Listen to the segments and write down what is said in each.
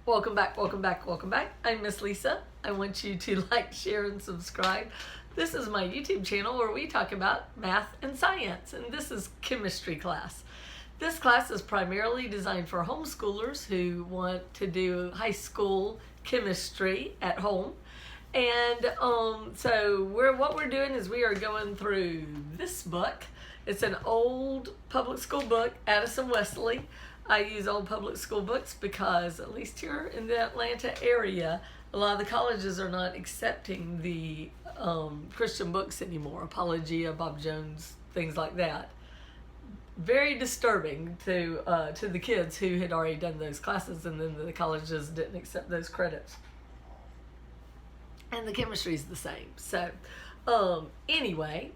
Welcome back, welcome back, welcome back. I'm Miss Lisa. I want you to like, share, and subscribe. This is my YouTube channel where we talk about math and science, and this is chemistry class. This class is primarily designed for homeschoolers who want to do high school chemistry at home. And what we're doing is we are going through this book. It's an old public school book, Addison Wesley. I use old public school books because, at least here in the Atlanta area, a lot of the colleges are not accepting the Christian books anymore. Apologia, Bob Jones, things like that. Very disturbing to the kids who had already done those classes, and then the colleges didn't accept those credits. And the chemistry is the same. So, anyway,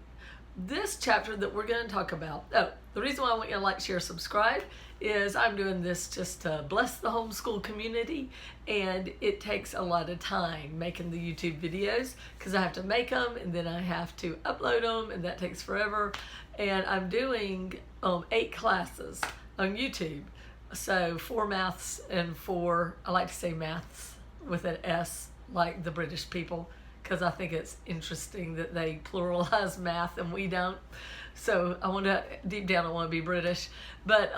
this chapter that we're going to talk about, the reason why I want you to like, share, subscribe is I'm doing this just to bless the homeschool community, and it takes a lot of time making the YouTube videos because I have to make them and then I have to upload them, and that takes forever. And I'm doing 8 classes on YouTube, so 4 maths and 4, I like to say maths with an S like the British people, because I think it's interesting that they pluralize math and we don't. So deep down I want to be British. But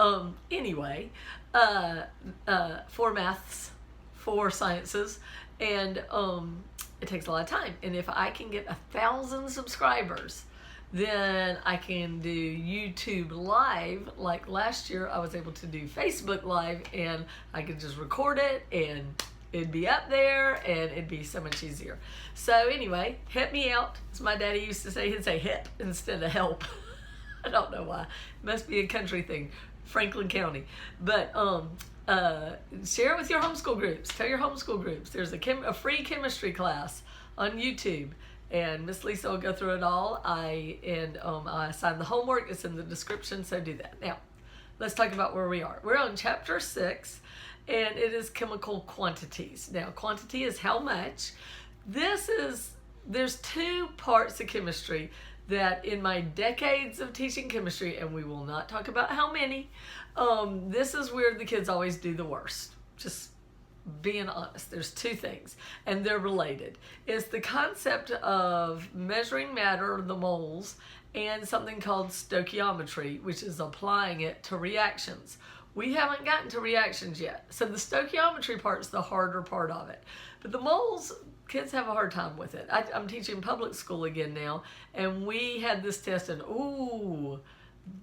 anyway, 4 maths, 4 sciences, and it takes a lot of time. And if I can get 1,000 subscribers, then I can do YouTube Live. Like last year, I was able to do Facebook Live, and I could just record it and it'd be up there, and it'd be so much easier. So anyway, help me out. As my daddy used to say, he'd say help instead of help. I don't know why. It must be a country thing, Franklin County. But share it with your homeschool groups. Tell your homeschool groups. There's a free chemistry class on YouTube, and Miss Lisa will go through it all. I assign the homework. It's in the description, so do that. Now, let's talk about where we are. We're on chapter 6. And it is chemical quantities. Now, quantity is how much. There's 2 parts of chemistry that in my decades of teaching chemistry, and we will not talk about how many, this is where the kids always do the worst. Just being honest, there's 2 things, and they're related. It's the concept of measuring matter, the moles, and something called stoichiometry, which is applying it to reactions. We haven't gotten to reactions yet. So the stoichiometry part's the harder part of it. But the moles, kids have a hard time with it. I'm teaching public school again now, and we had this test, and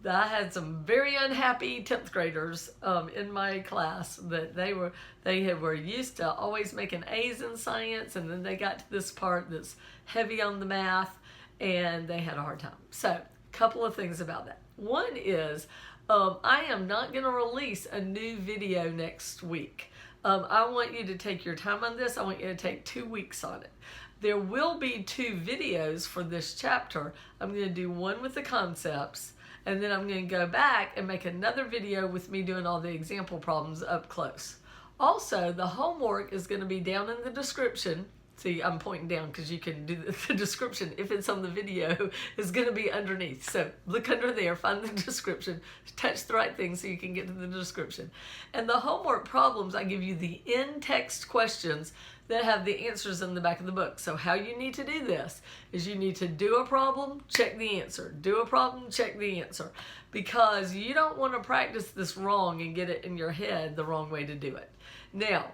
I had some very unhappy 10th graders in my class that they were used to always making A's in science, and then they got to this part that's heavy on the math, and they had a hard time. So, a couple of things about that. One is, I am not going to release a new video next week. I want you to take your time on this. I want you to take 2 weeks on it. There will be 2 videos for this chapter. I'm going to do one with the concepts, and then I'm going to go back and make another video with me doing all the example problems up close. Also, the homework is going to be down in the description. See, I'm pointing down because you can do the description. If it's on the video, it's going to be underneath. So look under there, find the description, touch the right thing so you can get to the description. And the homework problems, I give you the in-text questions that have the answers in the back of the book. So how you need to do this is you need to do a problem, check the answer. Do a problem, check the answer. Because you don't want to practice this wrong and get it in your head the wrong way to do it. Now,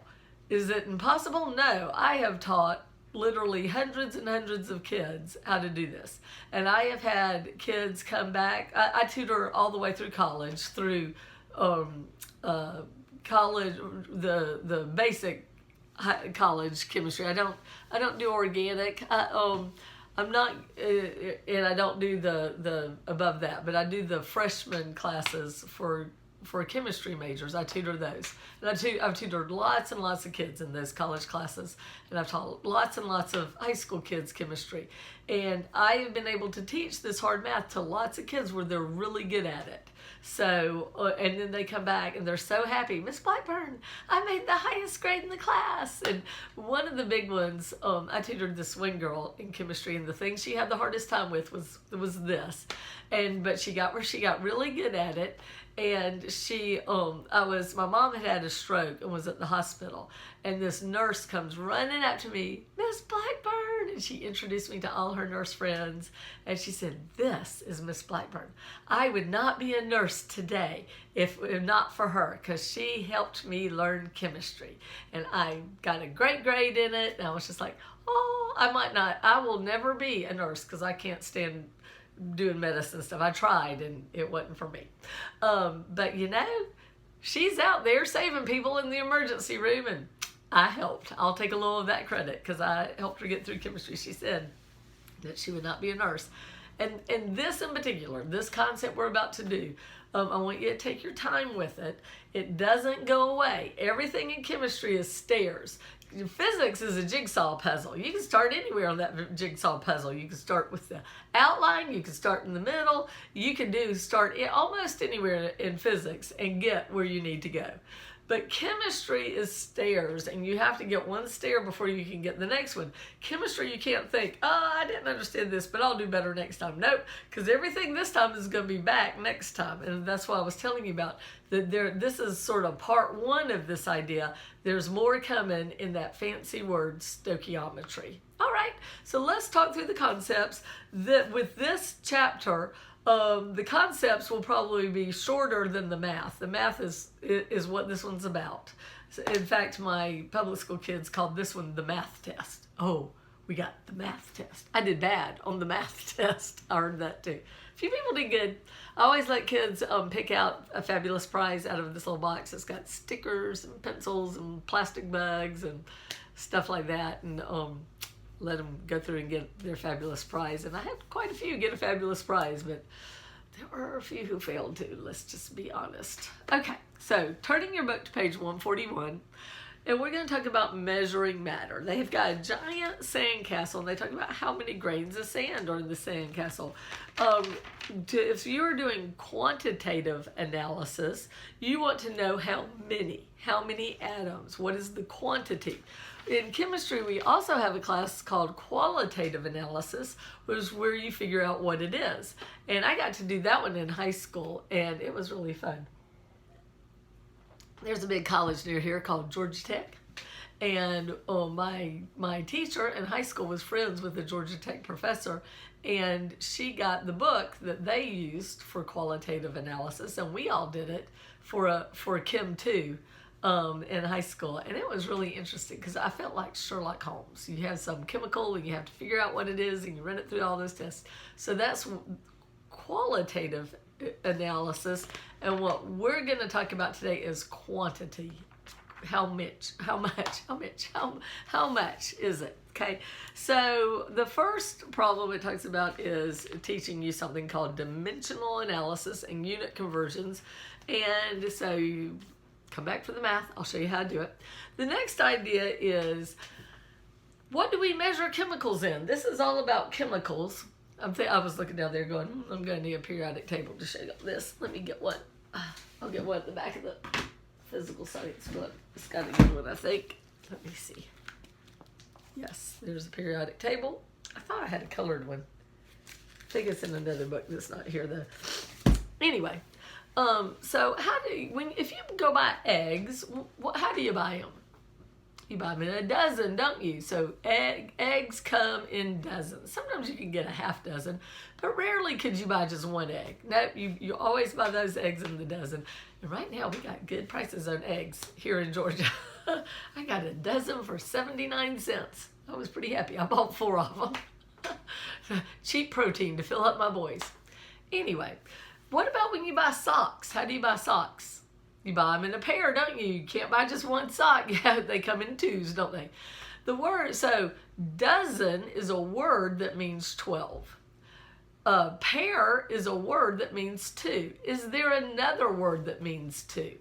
is it impossible? No. I have taught literally hundreds and hundreds of kids how to do this. And I have had kids come back. I tutor all the way through college, through college, the basic college chemistry. I don't do organic. I'm not, and I don't do the above that, but I do the freshman classes for chemistry majors. I tutor those. And I've tutored lots and lots of kids in those college classes. And I've taught lots and lots of high school kids chemistry. And I have been able to teach this hard math to lots of kids where they're really good at it. So, and then they come back and they're so happy. Miss Blackburn, I made the highest grade in the class. And one of the big ones, I tutored this one girl in chemistry, and the thing she had the hardest time with was this. But she got really good at it. and my mom had a stroke and was at the hospital, and this nurse comes running up to me, Miss Blackburn, and she introduced me to all her nurse friends, and she said, this is Miss Blackburn. I would not be a nurse today if not for her, because she helped me learn chemistry, and I got a great grade in it, and I was just like, oh, I will never be a nurse because I can't stand doing medicine stuff. I tried and it wasn't for me. But she's out there saving people in the emergency room, and I helped. I'll take a little of that credit because I helped her get through chemistry. She said that she would not be a nurse. And this in particular, this concept we're about to do, I want you to take your time with it. It doesn't go away. Everything in chemistry is stairs. Physics is a jigsaw puzzle. You can start anywhere on that jigsaw puzzle. You can start with the outline. You can start in the middle. You can start almost anywhere in physics and get where you need to go. But chemistry is stairs, and you have to get one stair before you can get the next one. Chemistry, you can't think, oh, I didn't understand this, but I'll do better next time. Nope, because everything this time is going to be back next time. And that's what I was telling you about. This is sort of part one of this idea. There's more coming in that fancy word, stoichiometry. All right, so let's talk through the concepts. With this chapter, the concepts will probably be shorter than the math. The math is what this one's about. In fact, my public school kids called this one the math test. Oh, we got the math test. I did bad on the math test. I heard that too. A few people did good. I always let kids pick out a fabulous prize out of this little box that's got stickers and pencils and plastic bugs and stuff like that, and let them go through and get their fabulous prize. And I had quite a few get a fabulous prize, but there were a few who failed too. Let's just be honest. Okay, so turning your book to page 141, and we're going to talk about measuring matter. They've got a giant sandcastle, and they talk about how many grains of sand are in the sandcastle. If you're doing quantitative analysis, you want to know how many atoms, what is the quantity. In chemistry, we also have a class called qualitative analysis, which is where you figure out what it is. And I got to do that one in high school, and it was really fun. There's a big college near here called Georgia Tech, and my teacher in high school was friends with the Georgia Tech professor, and she got the book that they used for qualitative analysis, and we all did it for Chem 2 in high school, and it was really interesting because I felt like Sherlock Holmes. You have some chemical and you have to figure out what it is, and you run it through all those tests. So that's qualitative analysis, and what we're going to talk about today is quantity. How much is it? Okay, so the first problem it talks about is teaching you something called dimensional analysis and unit conversions. And so you come back for the math. I'll show you how to do it. The next idea is, what do we measure chemicals in? This is all about chemicals. I was looking down there going, I'm going to need a periodic table to show you this. Let me get one. I'll get one at the back of the physical science book. It's got a good one, I think. Let me see. Yes, there's a periodic table. I thought I had a colored one. I think it's in another book that's not here though. Anyway, so if you go buy eggs, how do you buy them? You buy them in a dozen, don't you? So eggs come in dozens. Sometimes you can get a half dozen, but rarely could you buy just one egg. No, you always buy those eggs in the dozen. And right now we got good prices on eggs here in Georgia. I got a dozen for 79 cents. I was pretty happy. I bought 4 of them. Cheap protein to fill up my boys. Anyway, what about when you buy socks? How do you buy socks? You buy them in a pair, don't you? You can't buy just one sock. Yeah, they come in 2s, don't they? So dozen is a word that means 12. A pair is a word that means 2. Is there another word that means 2?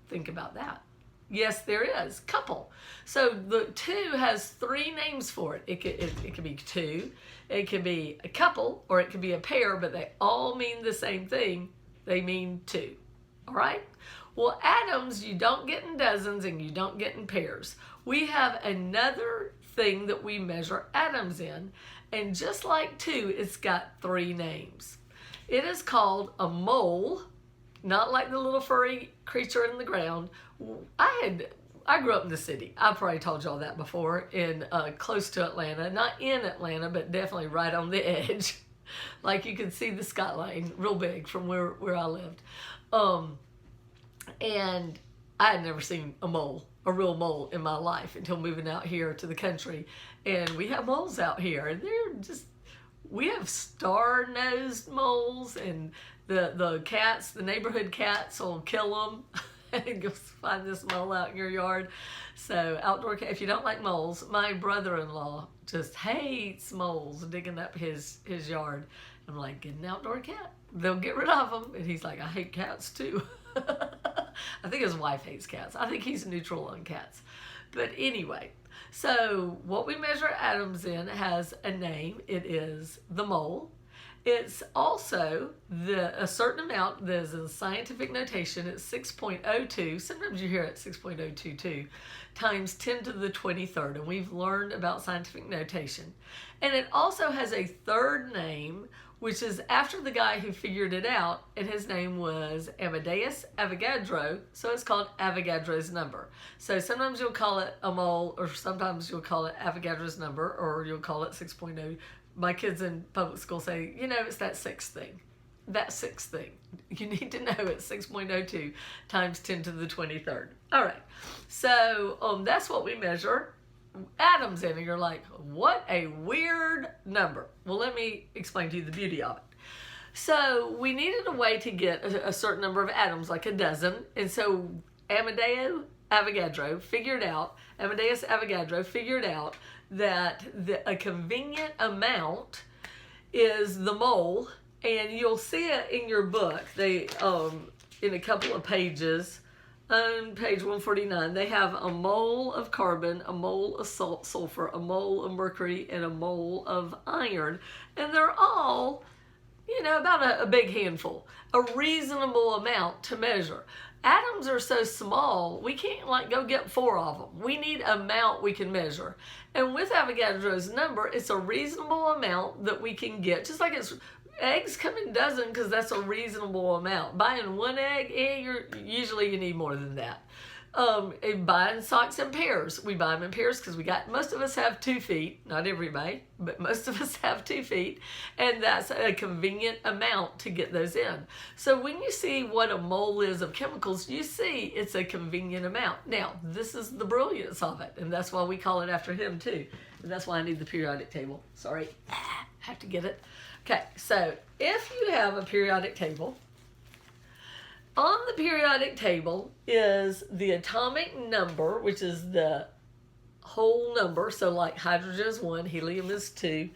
Think about that. Yes, there is. Couple. So the 2 has 3 names for it. It could be 2, it could be a couple, or it could be a pair, but they all mean the same thing. They mean 2. All right? Well, atoms you don't get in dozens and you don't get in pairs. We have another thing that we measure atoms in, and just like 2, it's got 3 names. It is called a mole, not like the little furry creature in the ground. I grew up in the city. I probably told y'all that before, in close to Atlanta. Not in Atlanta, but definitely right on the edge. Like you could see the skyline real big from where I lived. And I had never seen a real mole in my life until moving out here to the country. And we have moles out here, and we have star-nosed moles, and the cats, the neighborhood cats will kill them. And go find this mole out in your yard. So if you don't like moles, my brother-in-law just hates moles digging up his yard. I'm like, get an outdoor cat. They'll get rid of them. And he's like, I hate cats too. I think his wife hates cats. I think he's neutral on cats. But anyway, so what we measure atoms in has a name. It is the mole. It's also a certain amount that is in scientific notation. It's 6.02. Sometimes you hear it 6.022 times 10 to the 23rd. And we've learned about scientific notation. And it also has a third name, which is after the guy who figured it out. And his name was Amadeus Avogadro. So it's called Avogadro's number. So sometimes you'll call it a mole, or sometimes you'll call it Avogadro's number, or you'll call it 6.0. My kids in public school say, it's that sixth thing. That sixth thing. You need to know it's 6.02 times 10 to the 23rd. All right. So that's what we measure atoms in. And you're like, what a weird number. Well, let me explain to you the beauty of it. So we needed a way to get a certain number of atoms, like a dozen. And so Amadeus Avogadro figured out that a convenient amount is the mole, and you'll see it in your book. They in a couple of pages, on page 149, they have a mole of carbon, a mole of sulfur, a mole of mercury, and a mole of iron, and they're all about a big handful, a reasonable amount to measure. Atoms are so small, we can't go get 4 of them. We need an amount we can measure. And with Avogadro's number, it's a reasonable amount that we can get. Just like eggs come in dozen because that's a reasonable amount. Buying one egg, usually you need more than that. And buying socks in pairs. We buy them in pairs because most of us have 2 feet. Not everybody, but most of us have 2 feet. And that's a convenient amount to get those in. So when you see what a mole is of chemicals, you see it's a convenient amount. Now, this is the brilliance of it. And that's why we call it after him too. And that's why I need the periodic table. Sorry, have to get it. Okay, so if you have a periodic table, on the periodic table is the atomic number, which is the whole number. So like hydrogen is 1, helium is 2,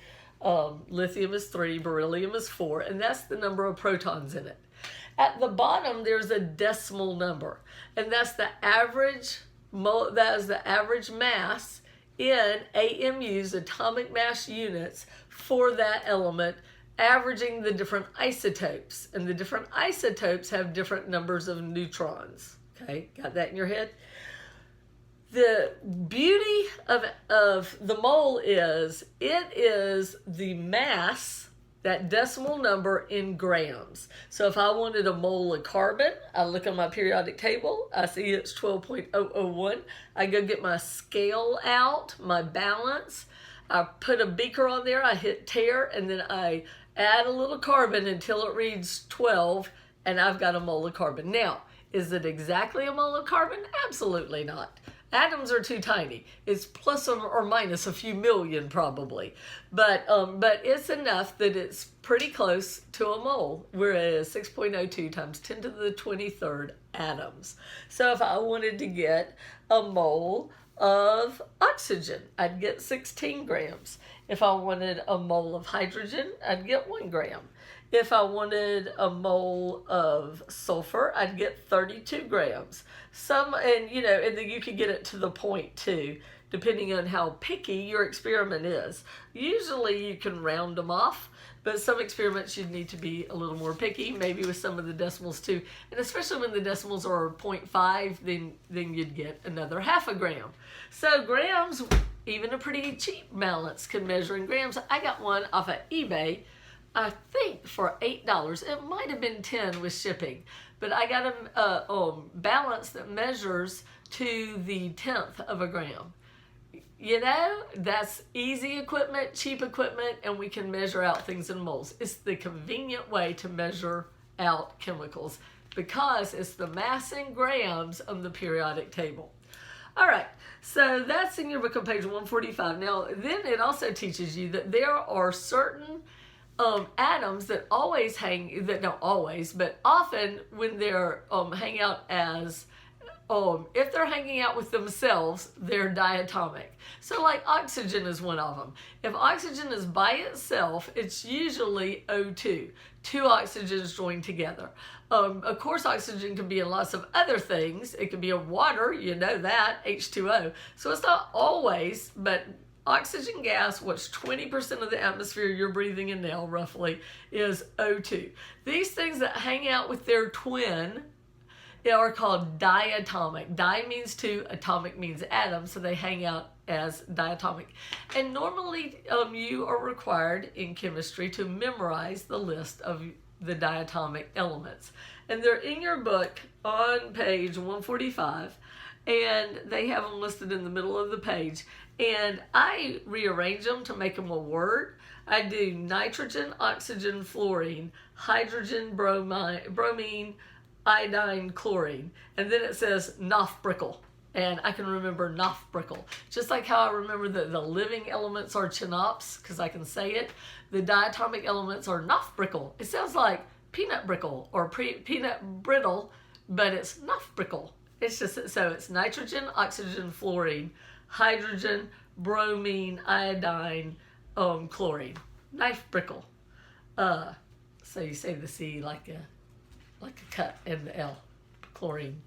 lithium is 3, beryllium is 4, and that's the number of protons in it. At the bottom, there's a decimal number, and that's the average mass in AMUs, atomic mass units, for that element, averaging the different isotopes. And the different isotopes have different numbers of neutrons. Okay, got that in your head? The beauty of the mole is it is the mass, that decimal number, in grams. So if I wanted a mole of carbon, I look on my periodic table, I see it's 12.001. I go get my scale out, my balance, I put a beaker on there, I hit tare, and then I add a little carbon until it reads 12, and I've got a mole of carbon. Now, is it exactly a mole of carbon? Absolutely not. Atoms are too tiny. It's plus or minus a few million probably, but it's enough that it's pretty close to a mole, whereas 6.02 times 10 to the 23rd atoms. So if I wanted to get a mole of oxygen, I'd get 16 grams. If I wanted a mole of hydrogen, I'd get 1 gram. If I wanted a mole of sulfur, I'd get 32 grams. And then you can get it to the point too, depending on how picky your experiment is. Usually you can round them off, but some experiments you'd need to be a little more picky, maybe with some of the decimals too. And especially when the decimals are 0.5, then you'd get another half a gram. So grams, even a pretty cheap balance can measure in grams. I got one off of eBay, I think for $8. It might have been $10 with shipping, but I got a balance that measures to the 10th of a gram. You know, that's easy equipment, cheap equipment, and we can measure out things in moles. It's the convenient way to measure out chemicals because it's the mass in grams on the periodic table. All right, so that's in your book on page 145. Now, then it also teaches you that there are certain atoms that always hang, that don't always, but often when they're hang out as, if they're hanging out with themselves, they're diatomic. So like oxygen is one of them. If oxygen is by itself, it's usually O2, two oxygens joined together. Of course, oxygen can be in lots of other things. It can be in water, you know that, H2O. So it's not always, but oxygen gas, which 20% of the atmosphere you're breathing in now, roughly, is O2. These things that hang out with their twin are called diatomic. Di means two, atomic means atom, so they hang out as diatomic. And normally you are required in chemistry to memorize the list of the diatomic elements. And they're in your book on page 145, and they have them listed in the middle of the page. And I rearrange them to make them a word. I do nitrogen, oxygen, fluorine, hydrogen, bromine, iodine, chlorine, and then it says Nofbrickle, and I can remember Nofbrickle. Just like how I remember that the living elements are chinops, because I can say it, the diatomic elements are Nofbrickle. It sounds like peanut brickle or peanut brittle, but it's Nofbrickle. It's just, so it's nitrogen, oxygen, fluorine, hydrogen, bromine, iodine, chlorine. Nofbrickle. So you say the C like a cut in the L, chlorine.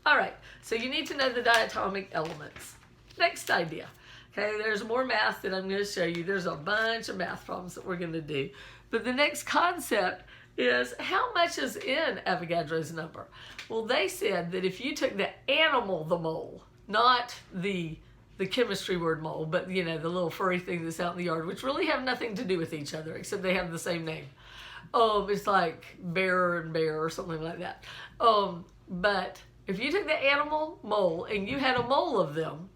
All right, so you need to know the diatomic elements. Next idea. Okay, there's more math that I'm going to show you. There's a bunch of math problems that we're going to do. But the next concept is how much is in Avogadro's number? Well, they said that if you took the animal, the mole, not the chemistry word mole, but you know, the little furry thing that's out in the yard, which really have nothing to do with each other, except they have the same name. It's like bear and bear or something like that. But if you took the animal mole and you had a mole of them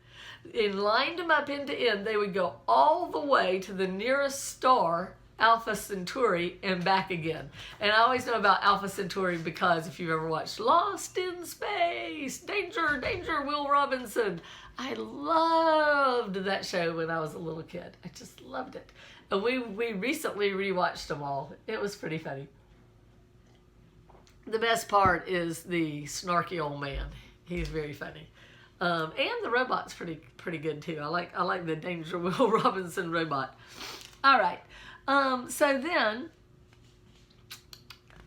and lined them up end to end, they would go all the way to the nearest star, Alpha Centauri, and back again. And I always know about Alpha Centauri because if you've ever watched Lost in Space, Danger, Danger, Will Robinson. I loved that show when I was a little kid. I just loved it. And we recently rewatched them all. It was pretty funny. The best part is the snarky old man. He's very funny. And the robot's pretty good too. I like the Danger Will Robinson robot. All right. So then,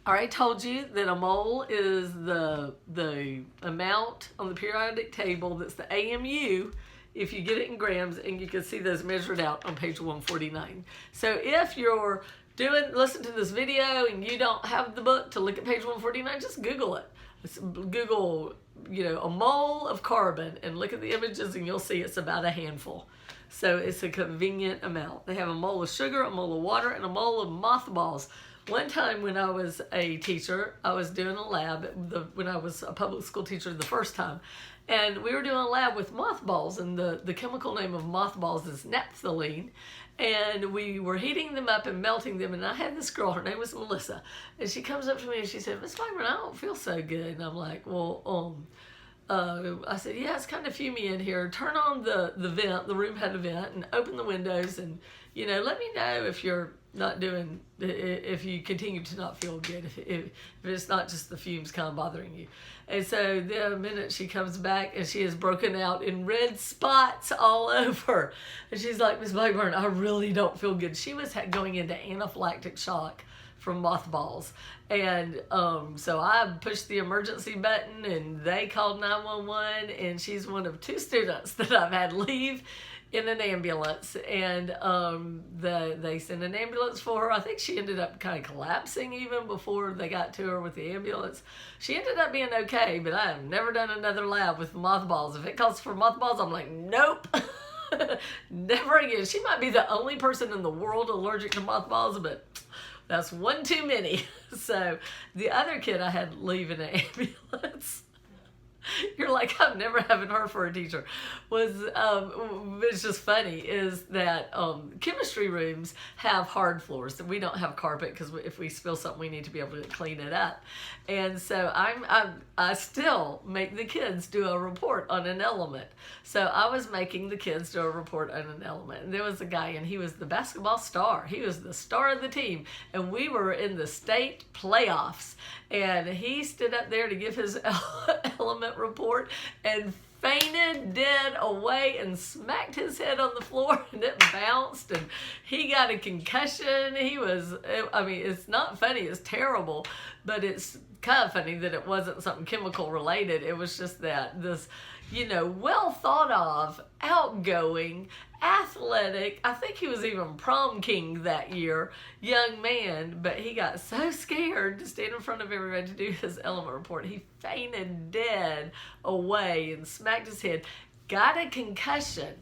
I already told you that a mole is the amount on the periodic table that's the AMU if you get it in grams, and you can see those measured out on page 149. So if you're listen to this video and you don't have the book to look at page 149, just Google it. Google, a mole of carbon and look at the images and you'll see it's about a handful. So it's a convenient amount. They have a mole of sugar, a mole of water, and a mole of mothballs. One time when I was a teacher, I was doing a lab when I was a public school teacher the first time. And we were doing a lab with mothballs, and the chemical name of mothballs is naphthalene. And we were heating them up and melting them, and I had this girl, her name was Melissa, and she comes up to me and she said, "Miss Blackburn, I don't feel so good." And I'm like, well, I said, "Yeah, it's kind of fumey in here. Turn on the vent, the room had a vent, and open the windows, and, let me know if you're not doing, if you continue to not feel good, if it's not just the fumes kind of bothering you." And so the minute she comes back and she is broken out in red spots all over. And she's like, "Miss Blackburn, I really don't feel good." She was going into anaphylactic shock from mothballs. And so I pushed the emergency button and they called 911, and she's one of 2 students that I've had leave in an ambulance, and they sent an ambulance for her. I think she ended up kind of collapsing even before they got to her with the ambulance. She ended up being okay, but I have never done another lab with mothballs. If it calls for mothballs, I'm like, nope. Never again. She might be the only person in the world allergic to mothballs, but That's one too many. So the other kid I had to leave in an ambulance. You're like, I'm never having her for a teacher. It's just funny is that chemistry rooms have hard floors. We don't have carpet because if we spill something, we need to be able to clean it up. And so I still make the kids do a report on an element. So I was making the kids do a report on an element. And there was a guy, and he was the basketball star. He was the star of the team. And we were in the state playoffs. And he stood up there to give his element report and fainted dead away and smacked his head on the floor, and it bounced, and he got a concussion. It's not funny, it's terrible, but it's kind of funny that it wasn't something chemical related. It was just that this, well thought of, outgoing, athletic, I think he was even prom king that year, young man, but he got so scared to stand in front of everybody to do his element report. He fainted dead away and smacked his head, got a concussion,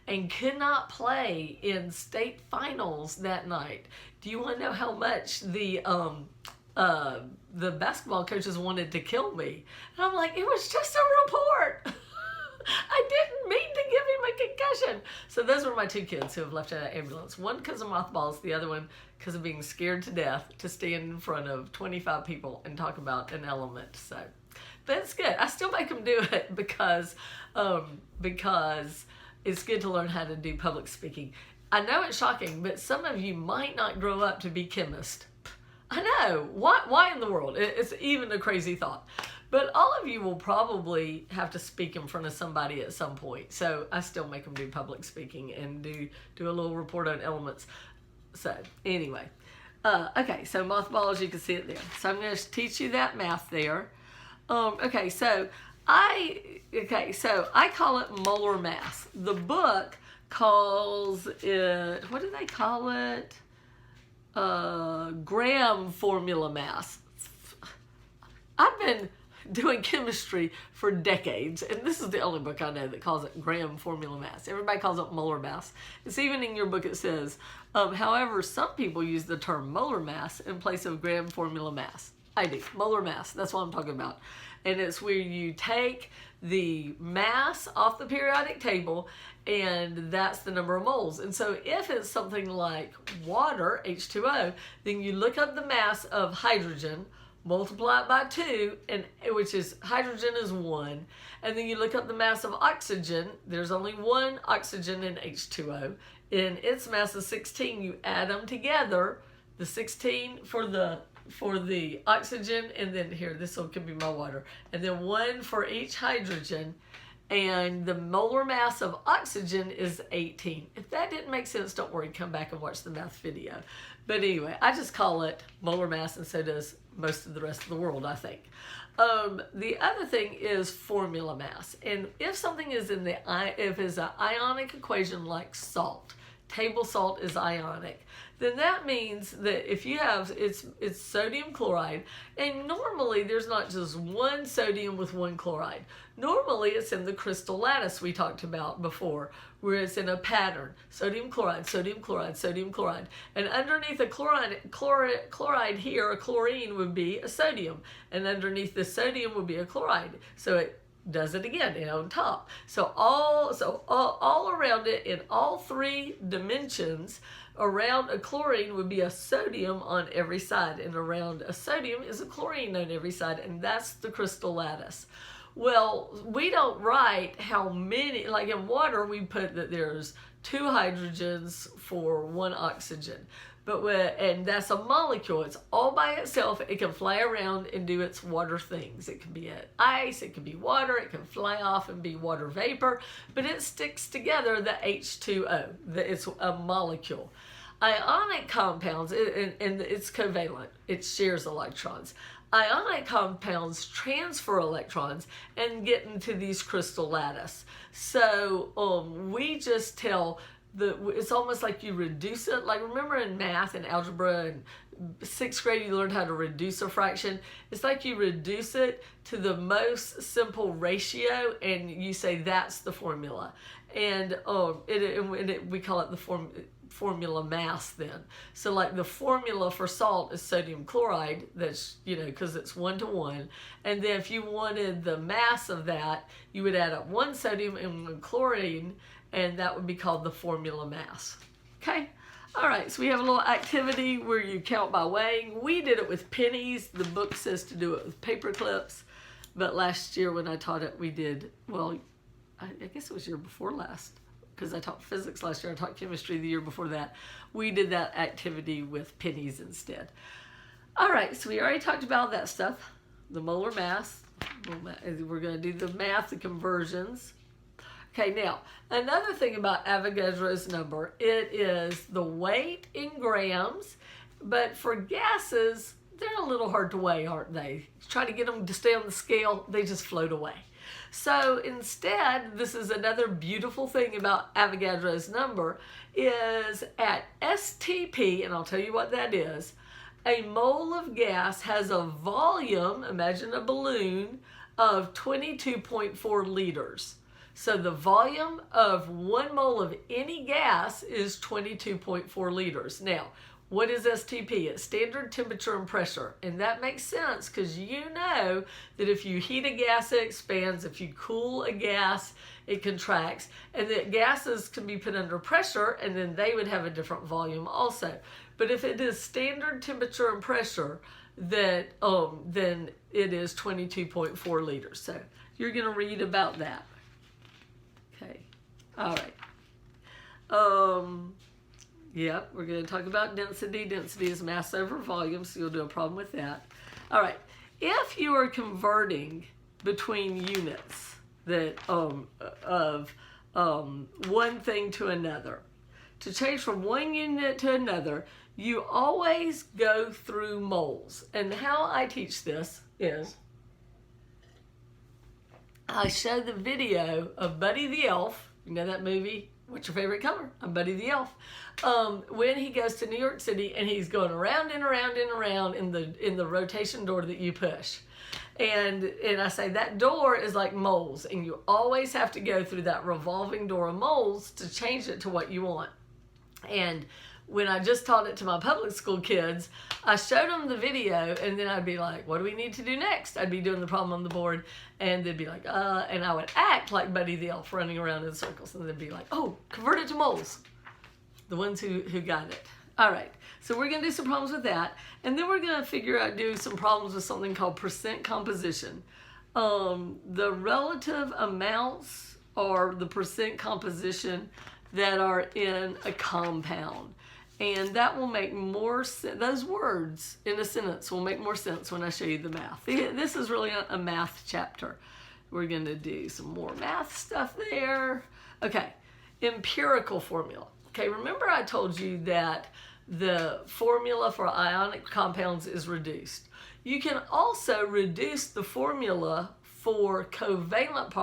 and could not play in state finals that night. Do you want to know how much the basketball coaches wanted to kill me? And I'm like, it was just a report. I didn't mean to give him a concussion. So those were my two kids who have left an ambulance. One because of mothballs, the other one because of being scared to death to stand in front of 25 people and talk about an element. So, but it's good. I still make them do it because it's good to learn how to do public speaking. I know it's shocking, but some of you might not grow up to be chemists. I know. Why in the world? It's even a crazy thought. But all of you will probably have to speak in front of somebody at some point. So I still make them do public speaking and do a little report on elements. So anyway, okay, so mothballs, you can see it there. So I'm going to teach you that math there. So I call it molar mass. The book calls it, what do they call it? Gram formula mass. I've been doing chemistry for decades, and this is the only book I know that calls it gram formula mass. Everybody calls it molar mass. It's even in your book it says, however, some people use the term molar mass in place of gram formula mass. I do. Molar mass, that's what I'm talking about. And it's where you take the mass off the periodic table, and that's the number of moles. And so if it's something like water, H2O, then you look up the mass of hydrogen, multiply it by 2, and which is hydrogen is 1, and then you look up the mass of oxygen. There's only one oxygen in H2O, and its mass is 16. You add them together, the 16 for the oxygen, and then here, this one could be my water, and then 1 for each hydrogen, and the molar mass of oxygen is 18. If that didn't make sense, don't worry, come back and watch the math video. But anyway, I just call it molar mass, and so does most of the rest of the world, I think. The other thing is formula mass. And if something is if it's an ionic equation like salt, table salt is ionic, then that means that if you have, it's sodium chloride, and normally there's not just one sodium with one chloride. Normally it's in the crystal lattice we talked about before, where it's in a pattern, sodium chloride, sodium chloride, sodium chloride. And underneath a chloride here, a chlorine would be a sodium, and underneath the sodium would be a chloride. So it does it again, on top. So all around it, in all 3 dimensions, around a chlorine would be a sodium on every side, and around a sodium is a chlorine on every side, and that's the crystal lattice. Well, we don't write how many, like in water, we put that there's 2 hydrogens for 1 oxygen. And that's a molecule. It's all by itself. It can fly around and do its water things. It can be ice, it can be water, it can fly off and be water vapor, but it sticks together, the H2O. It's a molecule. Ionic compounds, and it's covalent. It shares electrons. Ionic compounds transfer electrons and get into these crystal lattice. So we just tell it's almost like you reduce it. Like remember in math and algebra and 6th grade, you learned how to reduce a fraction. It's like you reduce it to the most simple ratio, and you say that's the formula. And we call it the formula mass then. So like the formula for salt is sodium chloride, that's, because it's 1 to 1. And then if you wanted the mass of that, you would add up 1 sodium and 1 chlorine, and that would be called the formula mass. Okay? All right, so we have a little activity where you count by weighing. We did it with pennies. The book says to do it with paper clips. But last year when I taught it, we did, well, I guess it was year before last, because I taught physics last year. I taught chemistry the year before that. We did that activity with pennies instead. All right, so we already talked about that stuff, the molar mass. We're going to do the math, the conversions. Okay, now, another thing about Avogadro's number, it is the weight in grams, but for gases, they're a little hard to weigh, aren't they? Try to get them to stay on the scale, they just float away. So instead, this is another beautiful thing about Avogadro's number, is at STP, and I'll tell you what that is, a mole of gas has a volume, imagine a balloon, of 22.4 liters. So the volume of 1 mole of any gas is 22.4 liters. Now, what is STP? It's standard temperature and pressure. And that makes sense because you know that if you heat a gas, it expands. If you cool a gas, it contracts. And that gases can be put under pressure, and then they would have a different volume also. But if it is standard temperature and pressure, then it is 22.4 liters. So you're going to read about that. Okay. All right. Yeah, we're going to talk about density. Density is mass over volume, so you'll do a problem with that. All right. If you are converting between units that of one thing to another, to change from one unit to another, you always go through moles. And how I teach this is I show the video of Buddy the Elf. You know that movie? What's your favorite color? I'm Buddy the Elf. When he goes to New York City and he's going around and around and around in the rotation door that you push. And I say that door is like moles, and you always have to go through that revolving door of moles to change it to what you want. And when I just taught it to my public school kids, I showed them the video, and then I'd be like, what do we need to do next? I'd be doing the problem on the board, and they'd be like, and I would act like Buddy the Elf running around in circles, and they'd be like, oh, convert it to moles. The ones who got it. All right, so we're going to do some problems with that, and then we're going to figure out, do some problems with something called percent composition. The relative amounts or the percent composition that are in a compound. And that will make more sense. Those words in a sentence will make more sense when I show you the math. This is really a math chapter. We're going to do some more math stuff there. Okay, empirical formula. Okay, remember I told you that the formula for ionic compounds is reduced. You can also reduce the formula for covalent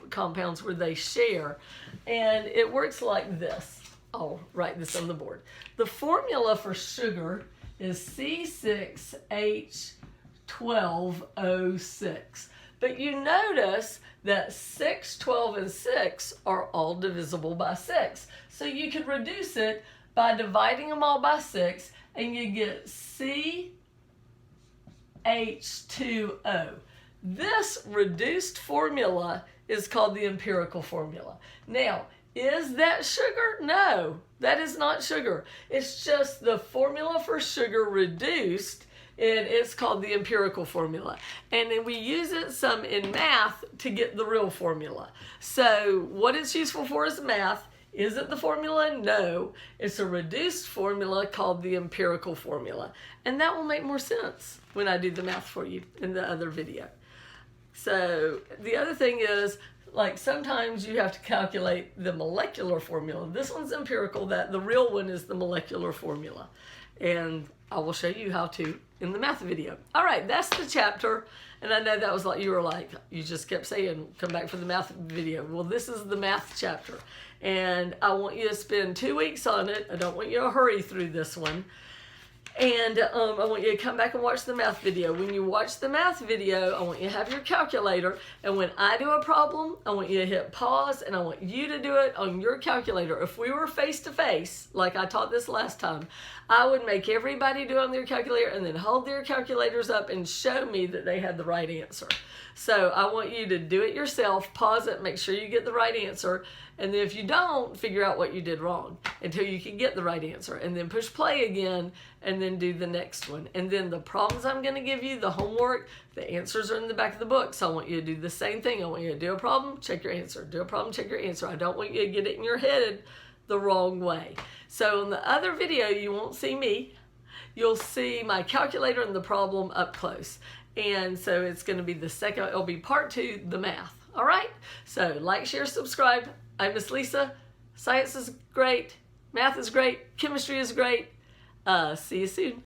compounds where they share. And it works like this. I'll write this on the board. The formula for sugar is C6H12O6. But you notice that 6, 12, and 6 are all divisible by 6. So you can reduce it by dividing them all by 6, and you get CH2O. This reduced formula is called the empirical formula. Now, is that sugar? No, that is not sugar. It's just the formula for sugar reduced, and it's called the empirical formula. And then we use it some in math to get the real formula. So what it's useful for is math. Is it the formula? No. It's a reduced formula called the empirical formula. And that will make more sense when I do the math for you in the other video. So the other thing is, like, sometimes you have to calculate the molecular formula. This one's empirical, that the real one is the molecular formula. And I will show you how to in the math video. All right, that's the chapter. And I know that was like, you were like, you just kept saying, come back for the math video. Well, this is the math chapter. And I want you to spend 2 weeks on it. I don't want you to hurry through this one. And I want you to come back and watch the math video. When you watch the math video, I want you to have your calculator. And when I do a problem, I want you to hit pause and I want you to do it on your calculator. If we were face to face, like I taught this last time, I would make everybody do it on their calculator and then hold their calculators up and show me that they had the right answer. So I want you to do it yourself, pause it, make sure you get the right answer. And then if you don't, figure out what you did wrong until you can get the right answer. And then push play again and then do the next one. And then the problems I'm going to give you, the homework, the answers are in the back of the book. So I want you to do the same thing. I want you to do a problem, check your answer. Do a problem, check your answer. I don't want you to get it in your head the wrong way. So in the other video, you won't see me. You'll see my calculator and the problem up close. And so it's going to be the second, it'll be part 2, the math. All right? So like, share, subscribe. I'm Miss Lisa. Science is great. Math is great. Chemistry is great. See you soon.